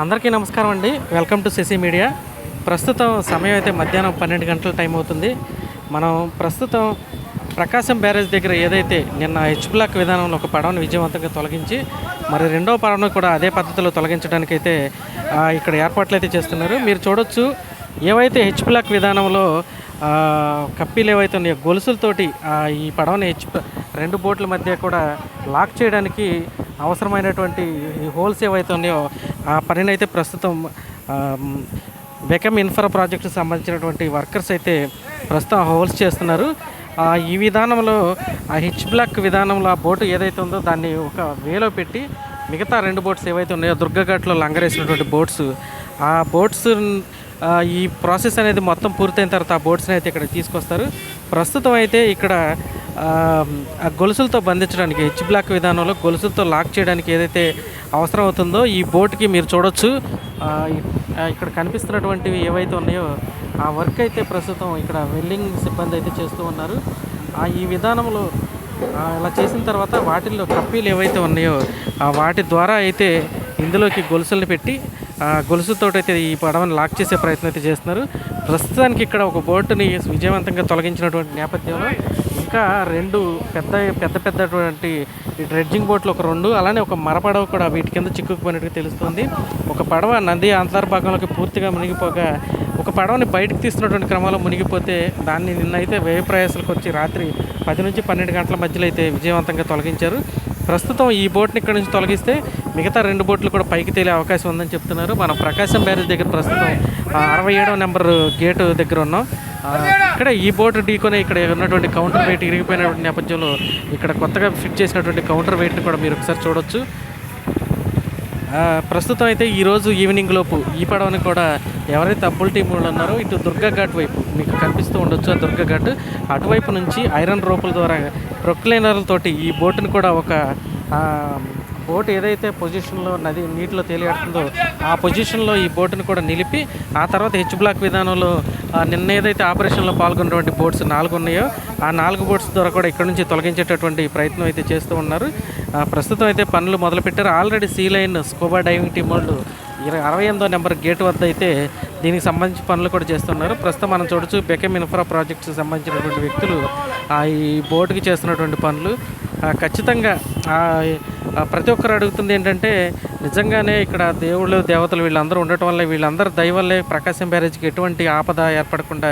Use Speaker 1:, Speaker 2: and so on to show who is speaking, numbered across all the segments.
Speaker 1: అందరికీ నమస్కారం అండి. Welcome to Shashi media. ప్రస్తుతం సమయం అయితే మధ్యాహ్నం 12 గంటల టైం అవుతుంది. మనం ప్రస్తుతం ప్రకాశం బ్యారేజ్ దగ్గర ఏదైతే నిన్న హెచ్ బ్లాక్ విధానంలో ఒక పడవను విజయవంతంగా తొలగించి మరి రెండవ పడవను కూడా అదే పద్ధతిలో తొలగించడానికైతే ఇక్కడ ఏర్పాట్లు అయితే చేస్తున్నారు. మీరు చూడొచ్చు, ఏవైతే హెచ్ బ్లాక్ విధానంలో కప్పీలు ఏవైతే ఉన్నాయో గొలుసులతోటి ఈ పడవని రెండు బోట్ల మధ్య కూడా లాక్ చేయడానికి అవసరమైనటువంటి హోల్స్ ఏవైతే ఉన్నాయో ఆ పనిని అయితే ప్రస్తుతం బెకమ్ ఇన్ఫ్రా ప్రాజెక్టుకు సంబంధించినటువంటి వర్కర్స్ అయితే ప్రస్తుతం హోల్స్ చేస్తున్నారు. ఈ విధానంలో ఆ హెచ్ బ్లాక్ విధానంలో ఆ బోటు ఏదైతే ఉందో దాన్ని ఒక వేలో పెట్టి మిగతా రెండు బోట్స్ ఏవైతే ఉన్నాయో దుర్గఘాట్లో లంగరేసినటువంటి బోట్స్, ఆ బోట్స్ ఈ ప్రాసెస్ అనేది మొత్తం పూర్తయిన తర్వాత ఆ బోట్స్ని అయితే ఇక్కడ తీసుకొస్తారు. ప్రస్తుతం అయితే ఇక్కడ ఆ గొలుసులతో బంధించడానికి హెచ్ బ్లాక్ విధానంలో గొలుసులతో లాక్ చేయడానికి ఏదైతే అవసరం అవుతుందో ఈ బోట్కి మీరు చూడొచ్చు, ఇక్కడ కనిపిస్తున్నటువంటివి ఏవైతే ఉన్నాయో ఆ వర్క్ అయితే ప్రస్తుతం ఇక్కడ వెల్డింగ్ సిబ్బంది అయితే చేస్తూ ఉన్నారు. ఈ విధానంలో ఇలా చేసిన తర్వాత వాటిల్లో కప్పీలు ఏవైతే ఉన్నాయో వాటి ద్వారా అయితే ఇందులోకి గొలుసులను పెట్టి గొలుసుతో అయితే ఈ పడవని లాక్ చేసే ప్రయత్నం అయితే చేస్తున్నారు. ప్రస్తుతానికి ఇక్కడ ఒక బోటుని విజయవంతంగా తొలగించినటువంటి నేపథ్యంలో ఇంకా రెండు పెద్దటువంటి ఈ డ్రెడ్జింగ్ బోట్లు ఒక రెండు, అలానే ఒక మరపడవ కూడా వీటి కింద చిక్కుకుపోయినట్టుగా తెలుస్తుంది. ఒక పడవ నది అంతర్భాగంలోకి పూర్తిగా మునిగిపోగా ఒక పడవని బయటకు తీస్తున్నటువంటి క్రమంలో మునిగిపోతే దాన్ని నిన్నైతే వ్యయ ప్రయాసాలకు వచ్చి రాత్రి 10 నుంచి 12 గంటల మధ్యలో అయితే విజయవంతంగా తొలగించారు. ప్రస్తుతం ఈ బోట్ని ఇక్కడ నుంచి తొలగిస్తే మిగతా రెండు బోట్లు కూడా పైకి తేలే అవకాశం ఉందని చెప్తున్నారు. మనం ప్రకాశం బ్యారేజ్ దగ్గర ప్రస్తుతం 67వ నెంబర్ గేటు దగ్గర ఉన్నాం. ఇక్కడ ఈ బోటు ఢీకొని ఇక్కడ ఉన్నటువంటి కౌంటర్ వెయిట్ ఇరిగిపోయినటువంటి నేపథ్యంలో ఇక్కడ కొత్తగా ఫిట్ చేసినటువంటి కౌంటర్ వెయిట్ని కూడా మీరు ఒకసారి చూడొచ్చు. ప్రస్తుతం అయితే ఈరోజు ఈవినింగ్ లోపు ఈ పడవని కూడా ఎవరైతే అబ్బుల్ టీం వాళ్ళు ఉన్నారో ఇటు దుర్గఘాట్ వైపు మీకు కనిపిస్తూ ఉండొచ్చు, ఆ దుర్గఘాట్ అటువైపు నుంచి ఐరన్ రోపుల ద్వారా ప్రొక్లైనర్లతోటి ఈ బోటుని కూడా ఒక బోట్ ఏదైతే పొజిషన్లో నీటిలో తేలియాడుతుందో ఆ పొజిషన్లో ఈ బోటుని కూడా నిలిపి ఆ తర్వాత హెచ్ బ్లాక్ విధానంలో నిన్న ఏదైతే ఆపరేషన్లో పాల్గొన్నటువంటి బోట్స్ 4 ఉన్నాయో ఆ 4 బోట్స్ ద్వారా కూడా ఇక్కడ నుంచి తొలగించేటటువంటి ప్రయత్నం అయితే చేస్తూ ఉన్నారు. ప్రస్తుతం అయితే పనులు మొదలుపెట్టారు. Already Sea Line scuba diving team వాళ్ళు 68వ నెంబర్ గేట్ వద్ద అయితే దీనికి సంబంధించి పనులు కూడా చేస్తున్నారు. ప్రస్తుతం మనం చూడొచ్చు, బెకమ్ ఇన్ఫ్రా ప్రాజెక్ట్స్కి సంబంధించినటువంటి వ్యక్తులు ఈ బోటుకి చేస్తున్నటువంటి పనులు ఖచ్చితంగా ప్రతి ఒక్కరు అడుగుతుంది ఏంటంటే నిజంగానే ఇక్కడ దేవుళ్ళు దేవతలు వీళ్ళందరూ ఉండటం వల్ల వీళ్ళందరూ దయ వల్లే ప్రకాశం బ్యారేజ్కి ఎటువంటి ఆపద ఏర్పడకుండా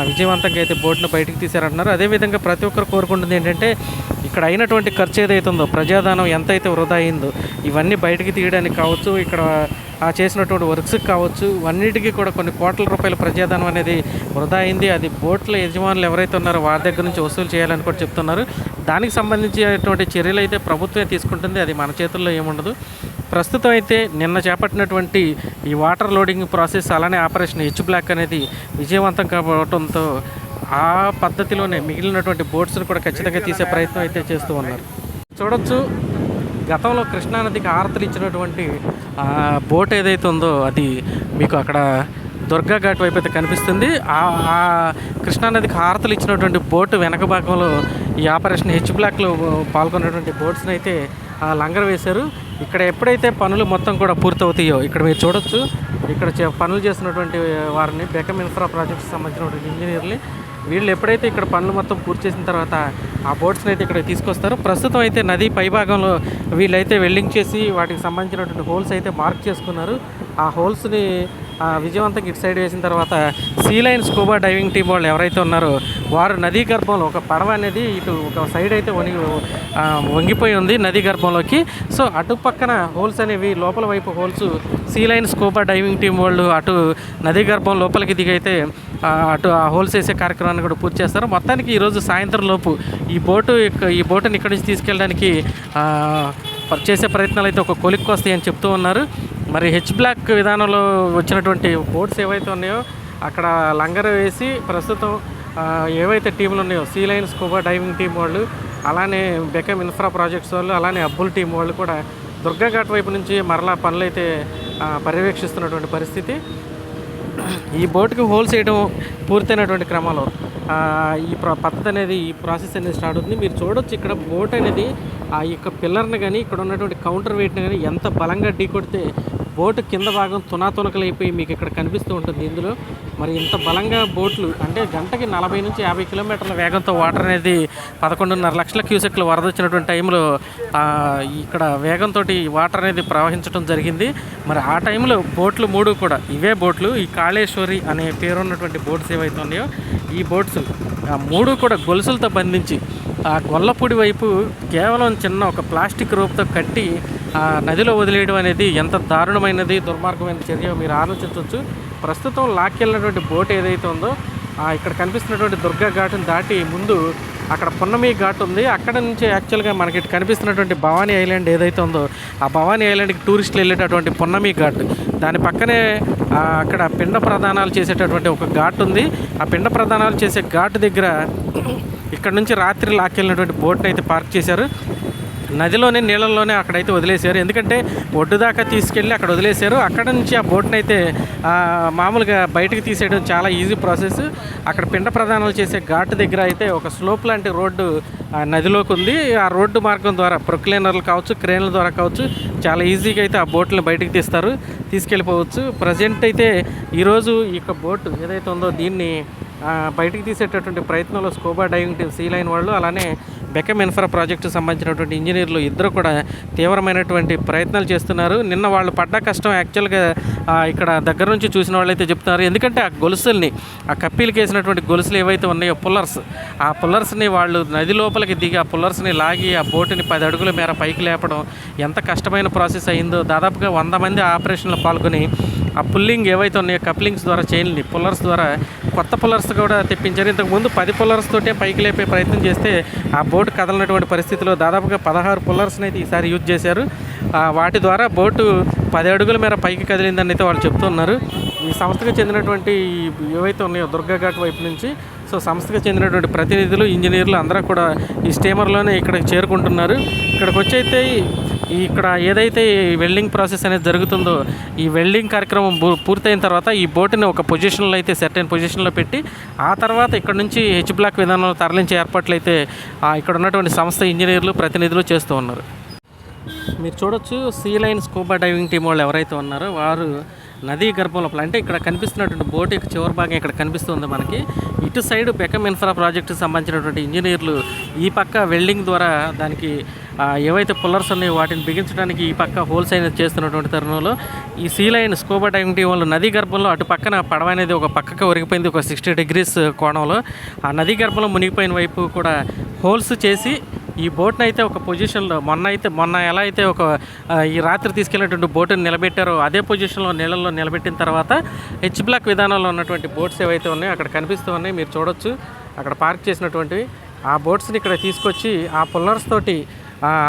Speaker 1: విజయవంతంగా అయితే బోట్ను బయటికి తీశారంటున్నారు. అదేవిధంగా ప్రతి ఒక్కరు కోరుకుంటుంది ఏంటంటే ఇక్కడ అయినటువంటి ఖర్చు ఏదైతే ఉందో ప్రజాధనం ఎంతైతే వృధా అయిందో ఇవన్నీ బయటికి తీయడానికి కావచ్చు, ఇక్కడ చేసినటువంటి వర్క్స్కి కావచ్చు, అన్నిటికీ కూడా కొన్ని కోట్ల రూపాయల ప్రజాధనం అనేది వృధా అయింది. అది బోట్ల యజమానులు ఎవరైతే ఉన్నారో వారి దగ్గర నుంచి వసూలు చేయాలని కూడా చెప్తున్నారు. దానికి సంబంధించినటువంటి చర్యలు అయితే ప్రభుత్వమే తీసుకుంటుంది, అది మన చేతుల్లో ఏముండదు. ప్రస్తుతం అయితే నిన్న చేపట్టినటువంటి ఈ వాటర్ లోడింగ్ ప్రాసెస్ అలానే ఆపరేషన్ హెచ్ బ్లాక్ అనేది విజయవంతం కావడంతో ఆ పద్ధతిలోనే మిగిలినటువంటి బోట్స్ను కూడా ఖచ్చితంగా తీసే ప్రయత్నం అయితే చేస్తూ ఉన్నారు. చూడొచ్చు, గతంలో కృష్ణానదికి హారతలు ఇచ్చినటువంటి బోట్ ఏదైతే ఉందో అది మీకు అక్కడ దుర్గాఘాట్ వైపు అయితే కనిపిస్తుంది. ఆ కృష్ణానదికి హారతలు ఇచ్చినటువంటి బోటు వెనక భాగంలో ఈ ఆపరేషన్ హెచ్ బ్లాక్లో పాల్గొన్నటువంటి బోట్స్ని అయితే లంగర్ వేశారు. ఇక్కడ ఎప్పుడైతే పనులు మొత్తం కూడా పూర్తవుతాయో ఇక్కడ మీరు చూడొచ్చు, ఇక్కడ పనులు చేస్తున్నటువంటి వారిని బెకమ్ ఇన్ఫ్రా ప్రాజెక్ట్కి సంబంధించినటువంటి ఇంజనీర్ని వీళ్ళు ఎప్పుడైతే ఇక్కడ పనులు మొత్తం పూర్తి చేసిన తర్వాత ఆ బోట్స్ని అయితే ఇక్కడ తీసుకొస్తారు. ప్రస్తుతం అయితే నది పైభాగంలో వీళ్ళైతే వెల్డింగ్ చేసి వాటికి సంబంధించినటువంటి హోల్స్ అయితే మార్క్ చేసుకున్నారు. ఆ హోల్స్ని విజయవంతంగా ఇటు సైడ్ వేసిన తర్వాత Sea Line scuba diving team వాళ్ళు ఎవరైతే ఉన్నారో వారు నదీ గర్భంలో ఒక పడవ అనేది ఇటు ఒక సైడ్ అయితే వంగిపోయి ఉంది నదీ గర్భంలోకి. సో అటు పక్కన హోల్స్ అనేవి లోపల వైపు holes Sea Line scuba diving team వాళ్ళు అటు నదీ గర్భం లోపలికి దిగైతే అటు ఆ హోల్స్ వేసే కార్యక్రమాన్ని కూడా పూర్తి చేస్తారు. మొత్తానికి ఈరోజు సాయంత్రం లోపు ఈ బోటుని ఇక్కడి నుంచి తీసుకెళ్ళడానికి చేసే ప్రయత్నాలు అయితే ఒక కొలిక్కి వస్తాయని చెప్తూ ఉన్నారు. మరి హెచ్ బ్లాక్ విధానంలో వచ్చినటువంటి బోట్స్ ఏవైతే ఉన్నాయో అక్కడ లంగర్ వేసి ప్రస్తుతం ఏవైతే టీంలు ఉన్నాయో Sea Line scuba diving team వాళ్ళు అలానే బెకమ్ ఇన్ఫ్రా ప్రాజెక్ట్స్ వాళ్ళు అలానే అబ్బుల్ టీం వాళ్ళు కూడా దుర్గాఘాట్ వైపు నుంచి మరలా పనులు అయితే పర్యవేక్షిస్తున్నటువంటి పరిస్థితి. ఈ బోటుకి హోల్స్ వేయడం పూర్తయినటువంటి క్రమంలో ఈ పద్ధతి అనేది ఈ ప్రాసెస్ అనేది స్టార్ట్ అవుతుంది. మీరు చూడొచ్చు ఇక్కడ బోట్ అనేది ఆ యొక్క పిల్లర్ని కానీ ఇక్కడ ఉన్నటువంటి కౌంటర్ వెయిట్ని కానీ ఎంత బలంగా ఢీ కొడితే బోటు కింద భాగం తునాతునకలైపోయి మీకు ఇక్కడ కనిపిస్తూ ఉంటుంది. ఇందులో మరి ఇంత బలంగా బోట్లు అంటే గంటకి 40 నుంచి 50 కిలోమీటర్ల వేగంతో వాటర్ అనేది 11.5 లక్షల క్యూసెక్లు వరద వచ్చినటువంటి టైంలో ఇక్కడ వేగంతో వాటర్ అనేది ప్రవహించడం జరిగింది. మరి ఆ టైంలో బోట్లు 3 కూడా ఇవే బోట్లు, ఈ కాళేశ్వరి అనే పేరున్నటువంటి బోట్స్ ఏవైతే ఉన్నాయో ఈ బోట్స్ 3 కూడా గొలుసులతో బంధించి ఆ గొల్లపూడి వైపు కేవలం చిన్న ఒక ప్లాస్టిక్ రోప్తో కట్టి నదిలో వదిలేయడం అనేది ఎంత దారుణమైనది, దుర్మార్గమైన చర్య మీరు ఆలోచించవచ్చు. ప్రస్తుతం లాక్కెళ్ళినటువంటి బోట్ ఏదైతే ఉందో ఇక్కడ కనిపిస్తున్నటువంటి దుర్గా ఘాట్ని దాటి ముందు అక్కడ పున్నమి ఘాట్ ఉంది. అక్కడ నుంచి యాక్చువల్గా మనకి కనిపిస్తున్నటువంటి భవానీ ఐలాండ్ ఏదైతే ఉందో ఆ భవానీ ఐలాండ్కి టూరిస్టులు వెళ్ళేటటువంటి పున్నమి ఘాట్, దాని పక్కనే అక్కడ పిండ ప్రదానాలు చేసేటటువంటి ఒక ఘాట్ ఉంది. ఆ పిండ ప్రదానాలు చేసే ఘాట్ దగ్గర ఇక్కడ నుంచి రాత్రి లాక్కెళ్ళినటువంటి బోట్ని అయితే పార్క్ చేశారు. నదిలోనే నీళ్ళల్లోనే అక్కడైతే వదిలేశారు. ఎందుకంటే ఒడ్డు దాకా తీసుకెళ్ళి అక్కడ వదిలేశారు. అక్కడ నుంచి ఆ బోట్ని అయితే మామూలుగా బయటకు తీసేయడం చాలా ఈజీ ప్రాసెస్. అక్కడ పిండ ప్రదానాలు చేసే ఘాట్ దగ్గర అయితే ఒక స్లోప్ లాంటి రోడ్డు నదిలోకి ఉంది. ఆ రోడ్డు మార్గం ద్వారా ప్రొక్లైనర్లు కావచ్చు, క్రేన్ల ద్వారా కావచ్చు చాలా ఈజీగా అయితే ఆ బోట్ని బయటకు తీస్తారు, తీసుకెళ్ళిపోవచ్చు. ప్రజెంట్ అయితే ఈరోజు ఈ యొక్క బోట్ ఏదైతే ఉందో దీన్ని బయటికి తీసేటటువంటి ప్రయత్నంలో scuba diving team Sea Line వాళ్ళు, అలానే బెకమ్ ఇన్ఫ్రా ప్రాజెక్టు సంబంధించినటువంటి ఇంజనీర్లు ఇద్దరు కూడా తీవ్రమైనటువంటి ప్రయత్నాలు చేస్తున్నారు. నిన్న వాళ్ళు పడ్డ కష్టం యాక్చువల్గా ఇక్కడ దగ్గర నుంచి చూసిన వాళ్ళు అయితే చెప్తున్నారు. ఎందుకంటే ఆ గొలుసుల్ని, ఆ కప్పీలకి వేసినటువంటి గొలుసులు ఏవైతే ఉన్నాయో పుల్లర్స్, ఆ పుల్లర్స్ని వాళ్ళు నది లోపలికి దిగి ఆ పుల్లర్స్ని లాగి ఆ బోటుని 10 అడుగుల మేర పైకి లేపడం ఎంత కష్టమైన ప్రాసెస్ అయిందో. దాదాపుగా 100 మంది ఆపరేషన్లో పాల్గొని ఆ పుల్లింగ్ ఏవైతే ఉన్నాయో కప్లింగ్స్ ద్వారా చైన్ని పుల్లర్స్ ద్వారా కొత్త పుల్లర్స్ కూడా తెప్పించారు. ఇంతకుముందు 10 పుల్లర్స్ తోటే పైకి లేపే ప్రయత్నం చేస్తే ఆ బోటు కదలనటువంటి పరిస్థితిలో దాదాపుగా 16 పుల్లర్స్ని అయితే ఈసారి యూజ్ చేశారు. వాటి ద్వారా బోటు 10 అడుగుల మేర పైకి కదిలిందని అయితే వాళ్ళు చెప్తున్నారు. ఈ సంస్థకు చెందినటువంటి ఏవైతే ఉన్నాయో దుర్గా ఘాట్ వైపు నుంచి సంస్థకు చెందినటువంటి ప్రతినిధులు, ఇంజనీర్లు అందరూ కూడా ఈ స్టీమర్లోనే ఇక్కడికి చేరుకుంటున్నారు. ఇక్కడికి వచ్చి అయితే ఇక్కడ ఏదైతే వెల్డింగ్ ప్రాసెస్ అనేది జరుగుతుందో ఈ వెల్డింగ్ కార్యక్రమం పూర్తయిన తర్వాత ఈ బోటుని ఒక పొజిషన్లో అయితే సర్టెన్ పొజిషన్లో పెట్టి ఆ తర్వాత ఇక్కడ నుంచి హెచ్ బ్లాక్ విధానంలో తరలించే ఏర్పాట్లు అయితే ఇక్కడ ఉన్నటువంటి సంస్థ ఇంజనీర్లు, ప్రతినిధులు చేస్తూ ఉన్నారు. మీరు చూడొచ్చు Sea Line scuba diving team వాళ్ళు ఎవరైతే ఉన్నారో వారు నదీ గర్భం లోపల అంటే ఇక్కడ కనిపిస్తున్నటువంటి బోట్ యొక్క చివరి భాగం ఇక్కడ కనిపిస్తుంది మనకి. ఇటు సైడ్ బెకమ్ ఇన్ఫ్రా ప్రాజెక్టుకి సంబంధించినటువంటి ఇంజనీర్లు ఈ పక్క వెల్డింగ్ ద్వారా దానికి ఏవైతే పుల్లర్స్ ఉన్నాయో వాటిని బిగించడానికి ఈ పక్క హోల్స్ అనేది చేస్తున్నటువంటి తరుణంలో ఈ Sea Line scuba diving team వాళ్ళు నదీ గర్భంలో అటు పక్కన పడవ అనేది ఒక పక్కకు ఒరిగిపోయింది, ఒక 60 degrees కోణంలో. ఆ నదీ గర్భంలో మునిగిపోయిన వైపు కూడా హోల్స్ చేసి ఈ బోట్ని అయితే ఒక పొజిషన్లో మొన్న ఎలా అయితే ఈ రాత్రి తీసుకెళ్ళినటువంటి బోటుని నిలబెట్టారో అదే పొజిషన్లో నీళ్ళల్లో నిలబెట్టిన తర్వాత హెచ్ బ్లాక్ విధానంలో ఉన్నటువంటి బోట్స్ ఏవైతే ఉన్నాయో అక్కడ కనిపిస్తూ ఉన్నాయి. మీరు చూడొచ్చు అక్కడ పార్క్ చేసినటువంటివి ఆ బోట్స్ని ఇక్కడ తీసుకొచ్చి ఆ పుల్లర్స్ తోటి